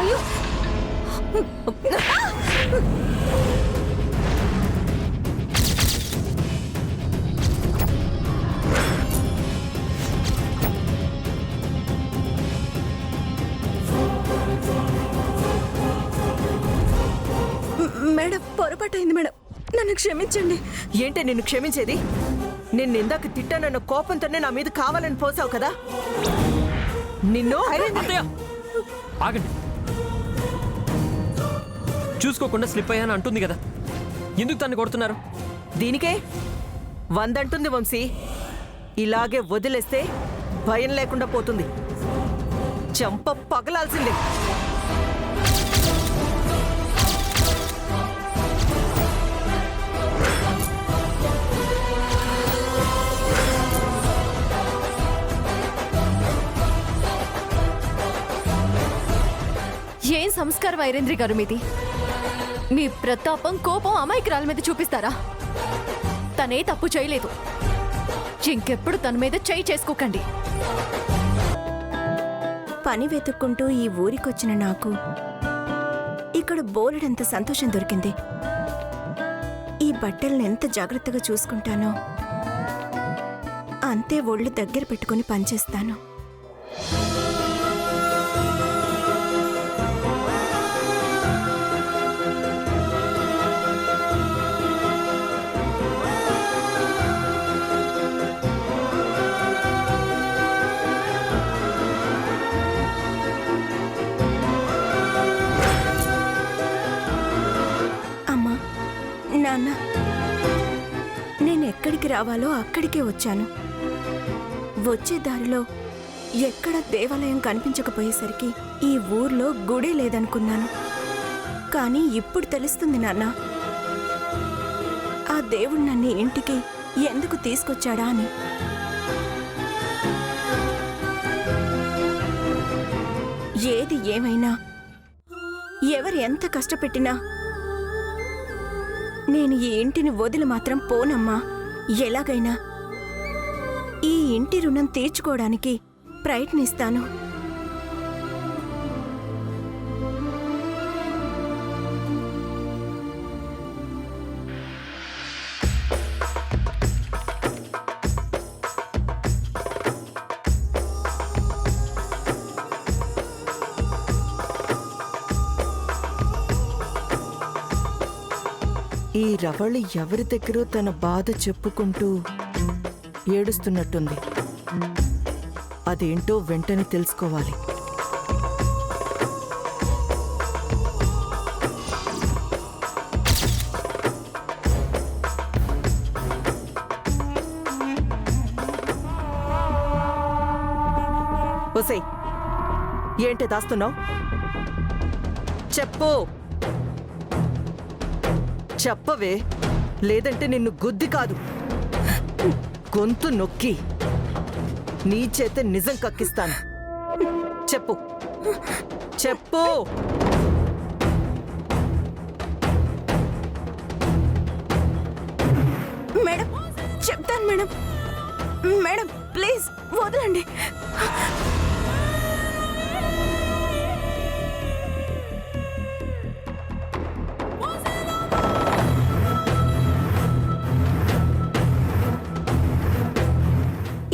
అయ్యో madam, పొరపాటైంది madam, నన్ను క్షమించండి. ఏంటి నిన్ను క్షమించేది? నిన్ను ఇందాక తిట్టానన్న కోపంతోనే నా మీద కావాలని పోసావు కదా. నిన్ను అత్తయ్య ఆగండి. చూసుకోకుండా స్లిప్ అయ్యాను అంటుంది కదా, ఎందుకు తన్ని కొడుతున్నారు? దీనికే 100 అంటుంది వంశీ. ఇలాగే వదిలేస్తే భయం లేకుండా పోతుంది. చంప పగలాల్సిందే. ఏం సంస్కారం ఐరేంద్రి గారు మీది? మీ ప్రతాపం, కోపం అమాయకురాల మీద చూపిస్తారా? తనే తప్పు చేయలేదు. ఇంకెప్పుడు తన మీద చేయి చేసుకోకండి. పని వెతుక్కుంటూ ఈ ఊరికొచ్చిన నాకు ఇక్కడ బోలెడంత సంతోషం దొరికింది. ఈ బట్టల్ని ఎంత జాగ్రత్తగా చూసుకుంటానో అంతే ఒళ్ళు దగ్గర పెట్టుకుని పనిచేస్తాను. నాన్న, నేనెక్కడికి రావాలో అక్కడికే వచ్చాను. వచ్చే దారిలో ఎక్కడ దేవాలయం కనిపించకపోయేసరికి ఈ ఊర్లో గుడే లేదనుకున్నాను. కానీ ఇప్పుడు తెలుస్తుంది నాన్న, ఆ దేవుడు నన్ను ఇంటికి ఎందుకు తీసుకొచ్చాడా అని. ఏది ఏమైనా, ఎవరు ఎంత కష్టపెట్టినా నేను ఈ ఇంటిని వదిలి మాత్రం పోనమ్మా. ఎలాగైనా ఈ ఇంటి రుణం తీర్చుకోవడానికి ప్రయత్నిస్తాను. ఈ రవళి ఎవరి దగ్గర తన బాధ చెప్పుకుంటూ ఏడుస్తున్నట్టుంది. అదేంటో వెంటనే తెలుసుకోవాలి. ఒసేయ్, ఏంటి దాస్తున్నావు? చెప్పు, చెప్పవే, లేదంటే నిన్ను గుద్ది కాదు గొంతు నొక్కి నీ చేత నిజం కక్కిస్తాను. చెప్పు చెప్పు. మేడం, చెప్తాను మేడం. మేడం ప్లీజ్ వదలండి.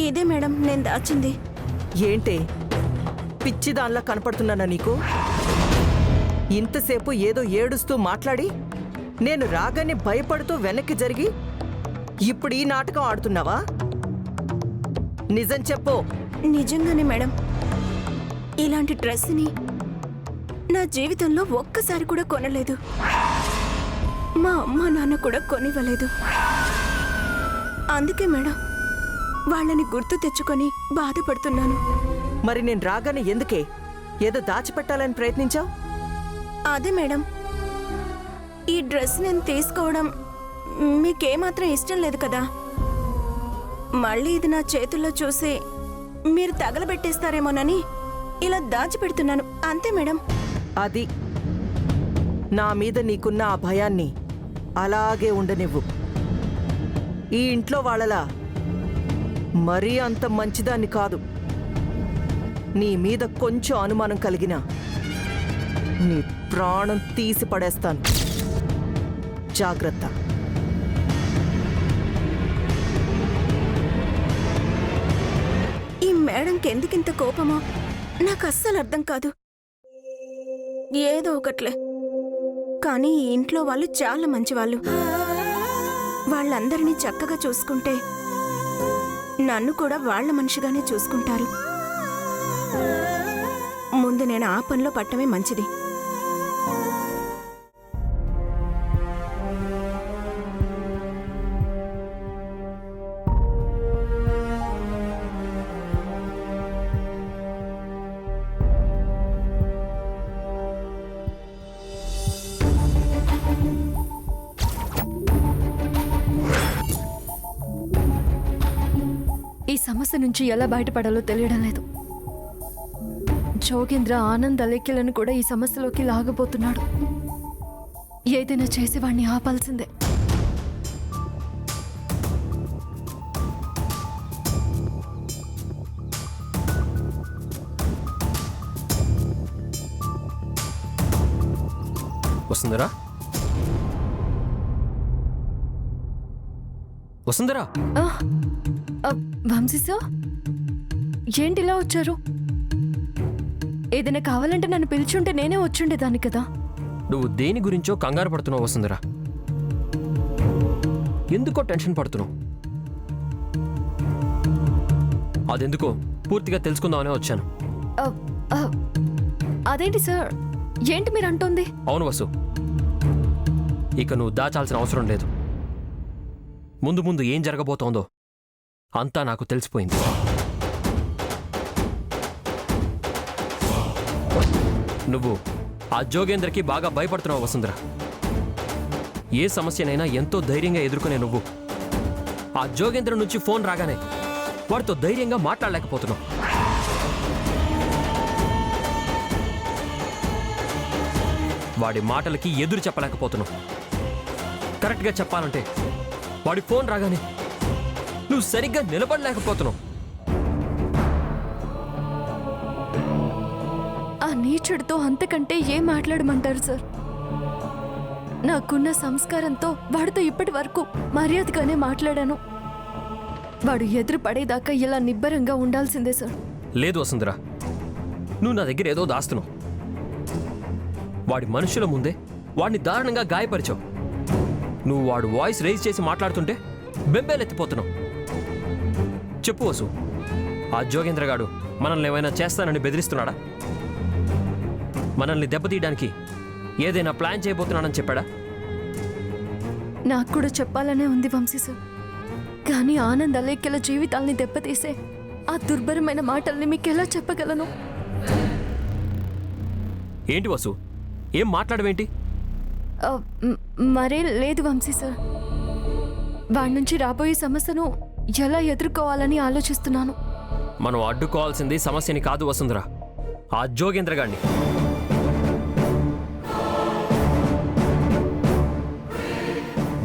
ఇదే మేడం నేను దాచింది. ఏంటే పిచ్చిదాన్లా కనపడుతున్నానా నీకు? ఇంతసేపు ఏదో ఏడుస్తూ మాట్లాడి నేను రాగానే భయపడుతూ వెనక్కి జరిగి ఇప్పుడు ఈ నాటకం ఆడుతున్నావా? నిజం చెప్పు. నిజంగానే మేడం, ఇలాంటి డ్రెస్ని నా జీవితంలో ఒక్కసారి కూడా కొనలేదు. మా అమ్మ నాన్న కూడా కొనివ్వలేదు. అందుకే మేడం వాళ్ళని గుర్తు తెచ్చుకొని బాధపడుతున్నాను. మరి నేను రాగానే ఎందుకే ఏదో దాచిపెట్టాలని ప్రయత్నించావు? అదే మేడం, ఈ డ్రెస్ నేను తీసుకోవడం మీకేమాత్రం ఇష్టం లేదు కదా. మళ్ళీ ఇది నా చేతుల్లో చూసి మీరు తగలబెట్టేస్తారేమోనని ఇలా దాచిపెడుతున్నాను, అంతే మేడం. అది నా మీద నీకున్న ఆ భయాన్ని అలాగే ఉండనివ్వు. ఈ ఇంట్లో వాళ్ళలా మరీ అంత మంచిదాన్ని కాదు. నీ మీద కొంచెం అనుమానం కలిగినా నీ ప్రాణం తీసి పడేస్తాను. జాగ్రత్త. ఈ మేడంకి ఎందుకింత కోపమో నాకు అస్సలు అర్థం కాదు. ఏదో ఒకట్లే, కానీ ఈ ఇంట్లో వాళ్ళు చాలా మంచివాళ్ళు. వాళ్ళందరినీ చక్కగా చూసుకుంటే నన్ను కూడా వాళ్ళ మనిషిగానే చూసుకుంటారు. ముందు నేను ఆ పనిలో పట్టమే మంచిది. ఈ సమస్య నుంచి ఎలా బయటపడాలో తెలియడం లేదు. జోగేంద్ర ఆనంద్ అలేఖ్యలను కూడా ఈ సమస్యలోకి లాగబోతున్నాడు. ఏదైనా చేసి వాణ్ణి ఆపాల్సిందే. వసుంధరా, వసుంధరా, వంశీ సార్, ఏంటి ఇలా వచ్చారు? ఏదైనా కావాలంటే నన్ను పిలిచుంటే నేనే వచ్చుండేదాన్ని కదా. నువ్వు దేని గురించో కంగారు పడుతున్నావు వసుంధరా. ఎందుకో టెన్షన్ పడుతున్నావు. అదెందుకో పూర్తిగా తెలుసుకుందామనే వచ్చాను. అదేంటి సార్, ఏంటి మీరు అంటోంది? అవును వసు, ఇక నువ్వు దాచాల్సిన అవసరం లేదు. ముందు ముందు ఏం జరగబోతోందో అంతా నాకు తెలిసిపోయింది. నువ్వు ఆ జోగేంద్రకి బాగా భయపడుతున్నావు వసుంధర. ఏ సమస్యనైనా ఎంతో ధైర్యంగా ఎదుర్కొనే నువ్వు ఆ జోగేంద్ర నుంచి ఫోన్ రాగానే వాడితో ధైర్యంగా మాట్లాడలేకపోతున్నావు. వాడి మాటలకి ఎదురు చెప్పలేకపోతున్నావు. కరెక్ట్గా చెప్పాలంటే వాడి ఫోన్ రాగానే నువ్వు సరిగ్గా నిలబడలేకపోతున్నావు. ఆ నీచుడితో అంతకంటే ఏం మాట్లాడమంటారు సార్? నాకున్న సంస్కారంతో వాడితో ఇప్పటి వరకు మర్యాదగానే మాట్లాడాను. వాడు ఎదురు పడేదాకా ఇలా నిబ్బరంగా ఉండాల్సిందే సార్. లేదు వసుంధర, నువ్వు నా దగ్గర ఏదో దాస్తున్నావు. వాడి మనుషుల ముందే వాడిని దారుణంగా గాయపరిచావు. నువ్వు వాడు వాయిస్ రైజ్ చేసి మాట్లాడుతుంటే బెంబేలెత్తిపోతున్నావు. చెప్పు వసు, ఆ జోగేంద్ర గాడు మనల్ని ఏమైనా చేస్తానని బెదిరిస్తున్నాడా? మనల్ని దెబ్బతీయడానికి ఏదైనా ప్లాన్ చేయబోతున్నాడని చెప్పాడా? నాకు కూడా చెప్పాలనే ఉంది వంశీ సార్, కానీ ఆనంద్ అలేఖ్యల జీవితాల్ని దెబ్బతీసే ఆ దుర్భరమైన మాటల్ని మీకు ఎలా చెప్పగలను? ఏంటి వసు, ఏం మాట్లాడవేంటి? మరే లేదు వంశీ సార్, వాడి నుంచి రాబోయే సమస్యను ఎలా ఎదుర్కోవాలని ఆలోచిస్తున్నాను. మనం అడ్డుకోవాల్సింది సమస్యని కాదు వసుంధర, ఆ జోగేంద్ర గాడిని.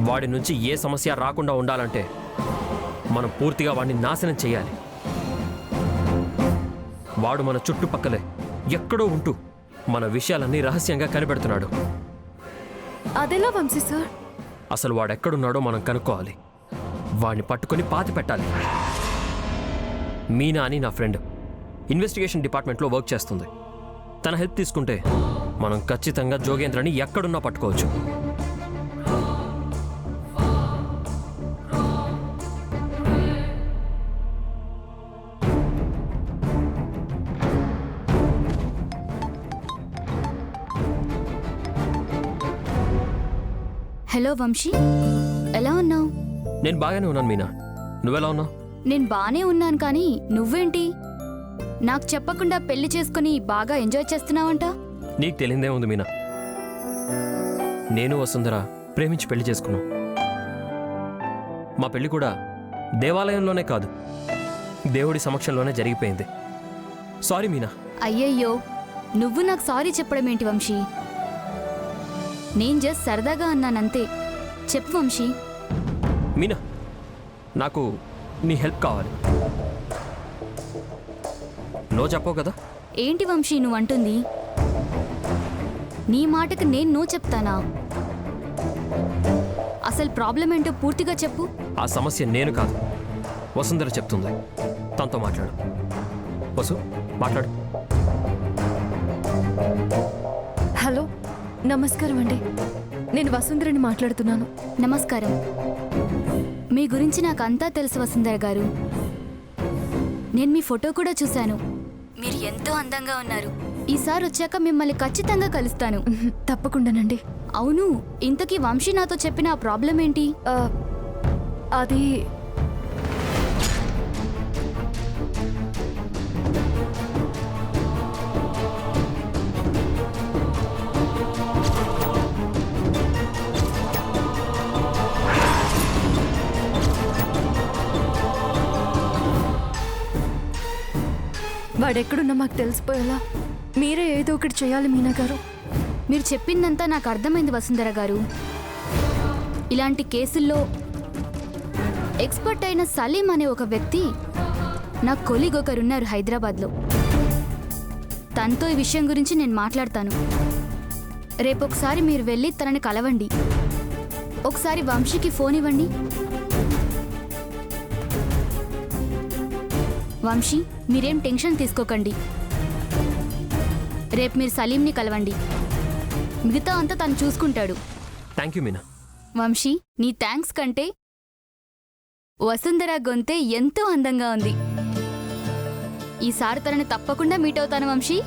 వాడి నుంచి ఏ సమస్య రాకుండా ఉండాలంటే మనం పూర్తిగా వాడిని నాశనం చేయాలి. వాడు మన చుట్టుపక్కలే ఎక్కడో ఉంటూ మన విషయాలన్నీ రహస్యంగా కనిపెడుతున్నాడు. అదెలా వంశీ సార్? అసలు వాడెక్కడున్నాడో మనం కనుక్కోవాలి. వాడిని పట్టుకొని పాతి పెట్టాలి. మీనా అని నా ఫ్రెండ్ ఇన్వెస్టిగేషన్ డిపార్ట్మెంట్లో వర్క్ చేస్తుంది. తన హెల్ప్ తీసుకుంటే మనం ఖచ్చితంగా జోగేంద్రని ఎక్కడున్నా పట్టుకోవచ్చు. హలో వంశీ, ఎలా ఉన్నావు? నేను బాగానే ఉన్నాను మీనా, నువ్వెలా ఉన్నావు? నేను బానే ఉన్నాను, కానీ నువ్వేంటి నాకు చెప్పకుండా పెళ్లి చేసుకుని బాగా ఎంజాయ్ చేస్తున్నావంట? నీకు తెలియదే ఉంది మీనా, నేను వసుంధర ప్రేమించి పెళ్లి చేసుకున్నాం. మా పెళ్లి కూడా దేవాలయంలోనే కాదు, దేవుడి సమక్షంలోనే జరిగిపోయింది. సారీ మీనా. అయ్యయ్యో, నువ్వు నాకు సారీ చెప్పడం ఏంటి వంశీ? నేను జస్ట్ సరదాగా అన్నానంతే. చెప్పు వంశీ. మీనా, నాకు నీ హెల్ప్ కావాలి. నో చెప్పవు కదా? ఏంటి వంశీ నువ్వు అంటుంది? నీ మాటకి నేను నో చెప్తానా? అసలు ప్రాబ్లం ఏంటో పూర్తిగా చెప్పు. ఆ సమస్య నేను కాదు, వసుంధర చెప్తుంది. తనతో మాట్లాడు. వసు, మాట్లాడు. హలో, నమస్కారం అండి. నేను వసుంధరని మాట్లాడుతున్నాను. నమస్కారం. మీ గురించి నాకు అంతా తెలుసు వసుంధర గారు. నేను మీ ఫోటో కూడా చూశాను. మీరు ఎంతో అందంగా ఉన్నారు. ఈసారి వచ్చాక మిమ్మల్ని ఖచ్చితంగా కలుస్తాను. తప్పకుండానండి. అవును, ఇంతకీ వంశీ నాతో చెప్పిన ఆ ప్రాబ్లం ఏంటి? ఆ, అది వాడెక్కడున్నా మాకు తెలిసిపోయేలా మీరే ఏదో ఒకటి చేయాలి మీనా గారు. మీరు చెప్పిందంతా నాకు అర్థమైంది వసుంధర గారు. ఇలాంటి కేసుల్లో ఎక్స్పర్ట్ అయిన సలీం అనే ఒక వ్యక్తి నా కొలీగ్ ఒకరున్నారు హైదరాబాద్లో. తనతో ఈ విషయం గురించి నేను మాట్లాడతాను. రేపు ఒకసారి మీరు వెళ్ళి తనని కలవండి. ఒకసారి వంశీకి ఫోన్ ఇవ్వండి. వంశీ, మీరేం టెన్షన్ తీసుకోకండి. రేపు మీరు సలీంని కలవండి. మిగతా అంతా తను చూసుకుంటాడు. Thank you Meena. వంశీ, నీ థ్యాంక్స్ కంటే వసుంధర గొంతే ఎంతో అందంగా ఉంది. ఈసారి తనని తప్పకుండా మీట్ అవుతాను వంశీ.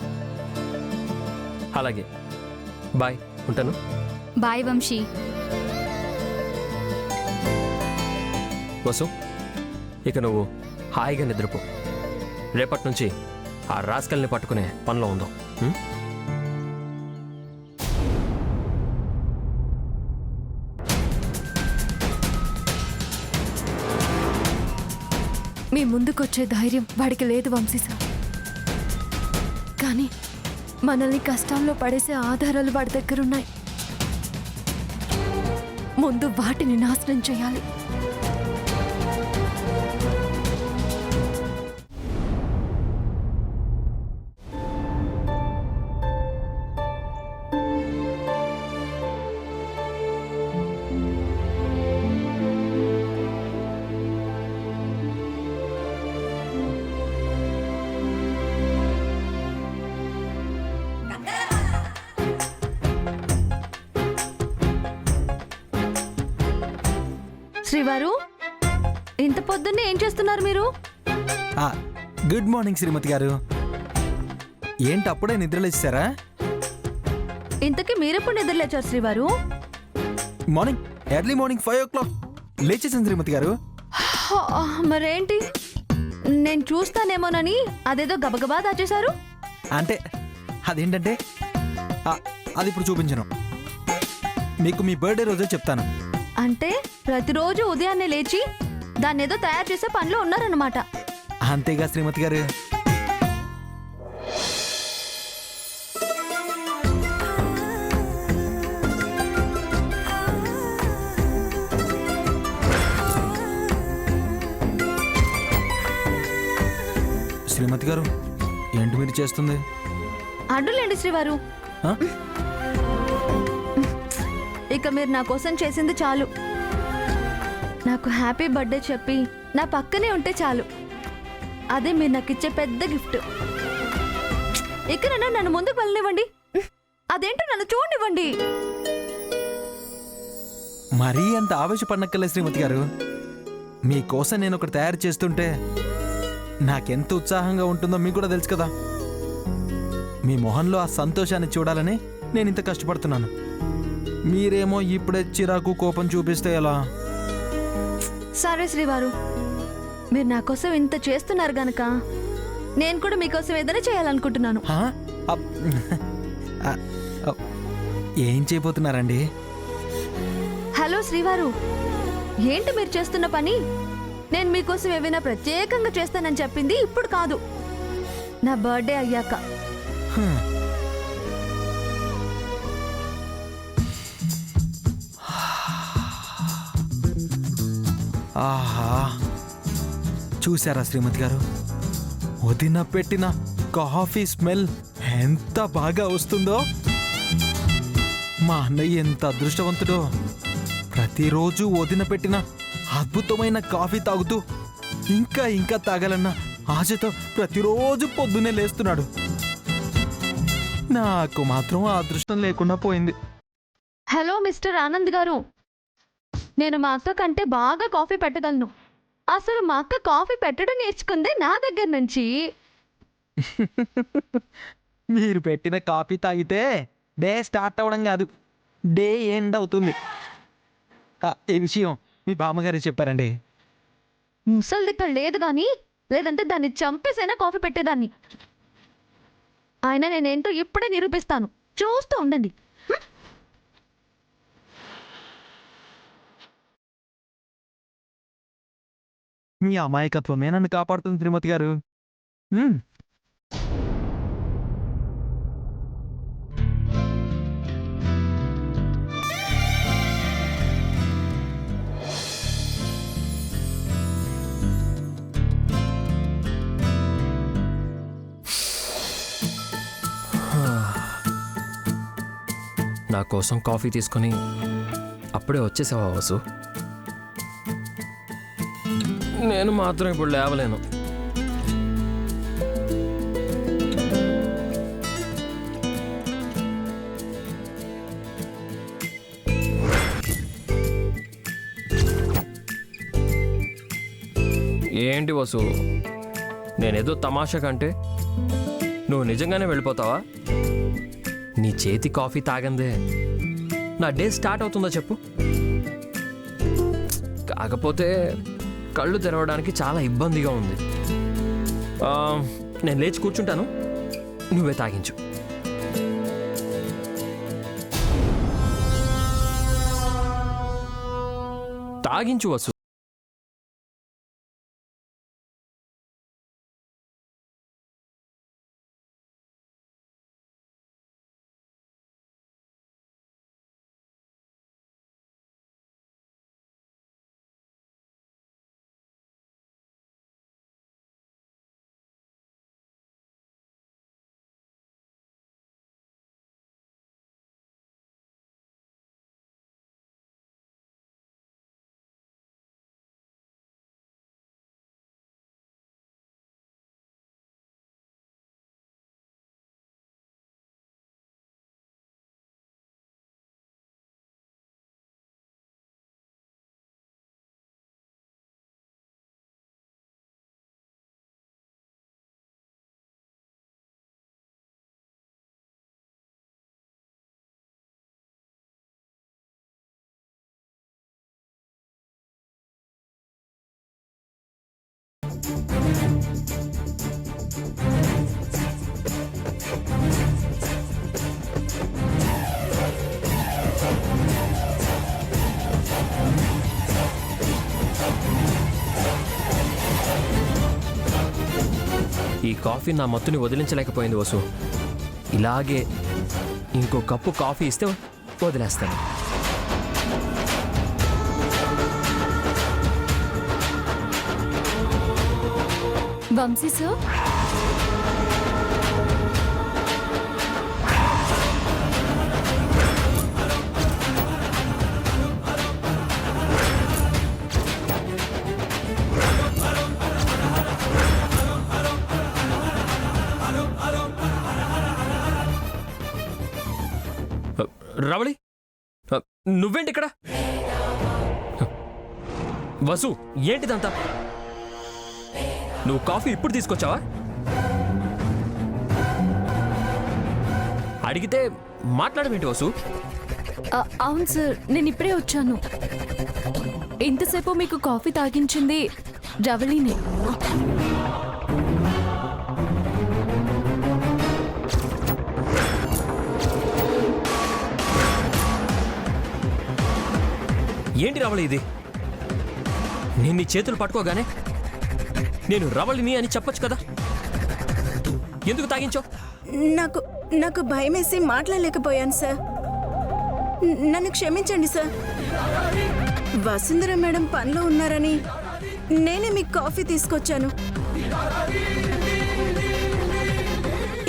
అలాగే, బాయ్, ఉంటాను. బాయ్ వంశీ. వసు, ఇక నువ్వు హాయిగా నిద్రపో. రేపటి నుంచి ఆ రాస్కల్ని పట్టుకునే పనిలో ఉందాం. మీ ముందుకొచ్చే ధైర్యం వాడికి లేదు వంశీ సార్. కానీ మనల్ని కష్టాల్లో పడేసే ఆధారాలు వాడి దగ్గరున్నాయి. ముందు వాటిని నాశనం చేయాలి. శ్రీవారు, ఇంత పొద్దున్నే ఏం చేస్తున్నారు మీరు? గుడ్ మార్నింగ్ శ్రీమతి గారు. ఏంటి అప్పుడే నిద్రలేచారా? ఇంతకీ మీరెప్పుడు నిద్రలేచారు శ్రీవారు? మార్నింగ్, ఎర్లీ మార్నింగ్ 5 o'clock లేచేసాను శ్రీమతి గారు. మరేంటి, నేను చూస్తానేమోనని అదేదో గబగబా దాచేశారు. అంటే అదేంటంటే అది ఇప్పుడు చూపించను. మీకు మీ బర్త్డే రోజే చెప్తాను. అంటే ప్రతిరోజు ఉదయాన్నే లేచి దాన్నేదో తయారు చేసే పనిలో ఉన్నారన్నమాట. అంతేగా శ్రీమతి గారు. శ్రీమతి గారు, ఏంటి మీరు చేస్తుంది? అడ్డులేండి శ్రీవారు. ఆ? ఇక మీరు నా కోసం చేసింది చాలు. నాకు హ్యాపీ బర్త్డే చెప్పి నా పక్కనే ఉంటే చాలు. అదే మీరు నాకు ఇచ్చే పెద్ద గిఫ్ట్. ఇక నన్ను ముందుకు వెళ్ళనివ్వండి. అదేంటో నన్ను చూడనివ్వండి. మరీ అంత ఆవేశపడనక్కర్లే శ్రీమతి గారు. మీకోసం నేను ఒకటి తయారు చేస్తుంటే నాకెంత ఉత్సాహంగా ఉంటుందో మీకు కూడా తెలుసు కదా. మీ మొహంలో ఆ సంతోషాన్ని చూడాలని నేను ఇంత కష్టపడుతున్నాను. మీరేమో ఇప్పుడే చిరాకు కోపం చూపిస్తే ఎలా? సరే శ్రీవారు, మీరు నా కోసం ఇంత చేస్తున్నారు గనక నేను కూడా మీకోసం ఏదైనా చేయాలనుకుంటున్నాను. హా? అప్. ఏం చేయబోతున్నారండి? హలో శ్రీవారు, ఏంటి మీరు చేస్తున్న పని? నేను మీకోసం ఏమైనా ప్రత్యేకంగా చేస్తానని చెప్పింది ఇప్పుడు కాదు, నా బర్త్డే అయ్యాక. హ్మ్. ఆహా, చూసారా శ్రీమతి గారు, వదిన పెట్టిన కాఫీ స్మెల్ ఎంత బాగా వస్తుందో. మా అన్నయ్య ఎంత అదృష్టవంతుడో. ప్రతిరోజు వదిన పెట్టిన అద్భుతమైన కాఫీ తాగుతూ ఇంకా ఇంకా తాగాలన్న ఆశతో ప్రతిరోజు పొద్దున్నే లేస్తున్నాడు. నాకు మాత్రం ఆ అదృష్టం లేకుండా పోయింది. హలో మిస్టర్ ఆనంద్ గారు, నేను మా అక్క కంటే బాగా కాఫీ పెట్టగలను. అసలు మా అక్క కాఫీ పెట్టడం నేర్చుకుందే నా దగ్గర నుంచి. మీరు పెట్టిన కాఫీ తాగితే డే స్టార్ట్ అవ్వడం కాదు, డే ఎండ్ అవుతుంది. ఈ విషయం మీ బామ్మగారు చెప్పారండి. ముసలి దగ్గర లేదు కానీ, లేదంటే దాన్ని చంపేసైనా కాఫీ పెట్టేదాన్ని. ఆయన నేనేంటో ఇప్పుడే నిరూపిస్తాను, చూస్తూ ఉండండి. మీ అమాయకత్వమే నన్ను కాపాడుతుంది శ్రీమతి గారు. నా కోసం కాఫీ తీసుకొని అప్పుడే వచ్చేసావా వసు? నేను మాత్రం ఇప్పుడు లేవలేను. ఏంటి వసు, నేనేదో తమాషా కంటే నువ్వు నిజంగానే వెళ్ళిపోతావా? నీ చేతి కాఫీ తాగందే నా డే స్టార్ట్ అవుతుందో చెప్పు. కాకపోతే కళ్ళు తెరవడానికి చాలా ఇబ్బందిగా ఉంది. నేను లేచి కూర్చుంటాను, నువ్వే తాగించు. తాగించు వసు. ఈ కాఫీ నా మత్తుని వదిలించలేకపోయింది వసు. ఇలాగే ఇంకో కప్పు కాఫీ ఇస్తే వదిలేస్తాను. వంశీ సార్, రవళి, నువ్వేంటి ఇక్కడ? వసు, ఏంటిదంతా? నువ్వు కాఫీ ఇప్పుడు తీసుకొచ్చావా? అడిగితే మాట్లాడమేంటి వసు? అవును సార్, నేను ఇప్పుడే వచ్చాను. ఇంతసేపు మీకు కాఫీ తాగించింది రవళినే. ఏంటి రవళి ఇది? నేను నీ చేతులు పట్టుకోగానే నేను రవళిని అని చెప్పొచ్చు కదా, ఎందుకు తాగించావు? నాకు భయమేసి మాట్లాడలేకపోయాను సార్. నన్ను క్షమించండి సార్. వసుంధర మేడం పనిలో ఉన్నారని నేనే మీకు కాఫీ తీసుకొచ్చాను.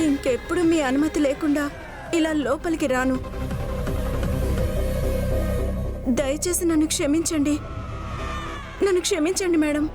ఇంకెప్పుడు మీ అనుమతి లేకుండా ఇలా లోపలికి రాను. దయచేసి నన్ను క్షమించండి. నన్ను క్షమించండి మేడం.